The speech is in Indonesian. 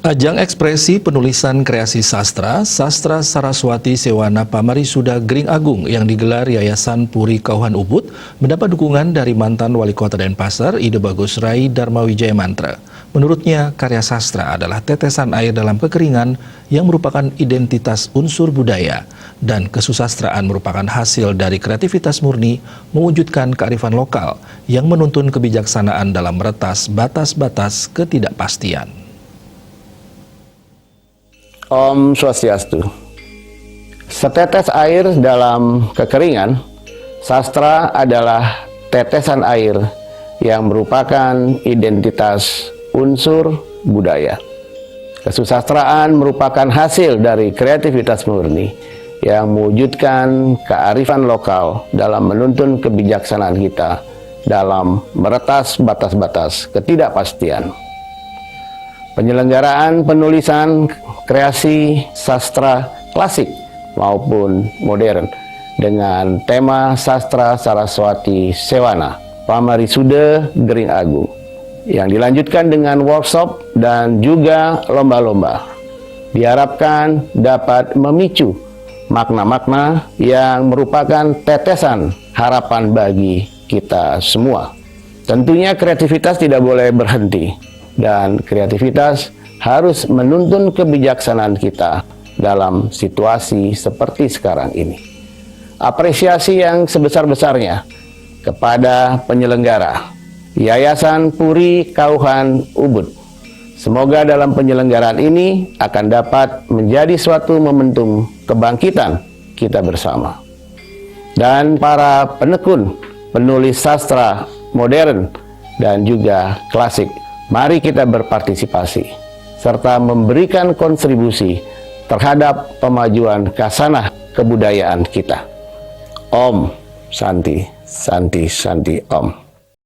Ajang ekspresi penulisan kreasi sastra, Sastra Saraswati Sewana Pamarisuda Gering Agung yang digelar Yayasan Puri Kauhan Ubud mendapat dukungan dari mantan Wali Kota Denpasar, Ide Bagus Rai Darmawijaya Mantra. Menurutnya, karya sastra adalah tetesan air dalam kekeringan yang merupakan identitas unsur budaya, dan kesusastraan merupakan hasil dari kreativitas murni mewujudkan kearifan lokal yang menuntun kebijaksanaan dalam meretas batas-batas ketidakpastian. Om Swastiastu. Setetes air dalam kekeringan, sastra adalah tetesan air yang merupakan identitas unsur budaya. Kesusastraan merupakan hasil dari kreativitas murni yang mewujudkan kearifan lokal dalam menuntun kebijaksanaan kita dalam meretas batas-batas ketidakpastian. Penyelenggaraan penulisan kreasi sastra klasik maupun modern dengan tema Sastra Saraswati Sewana Pamarisuda Gering Agung yang dilanjutkan dengan workshop dan juga lomba-lomba diharapkan dapat memicu makna-makna yang merupakan tetesan harapan bagi kita semua. Tentunya kreativitas tidak boleh berhenti, dan kreativitas harus menuntun kebijaksanaan kita dalam situasi seperti sekarang ini. Apresiasi yang sebesar-besarnya kepada penyelenggara Yayasan Puri Kauhan Ubud. Semoga dalam penyelenggaraan ini akan dapat menjadi suatu momentum kebangkitan kita bersama. Dan para penekun, penulis sastra modern dan juga klasik, mari kita berpartisipasi serta memberikan kontribusi terhadap pemajuan khasanah kebudayaan kita. Om Santi, Santi, Santi, Om.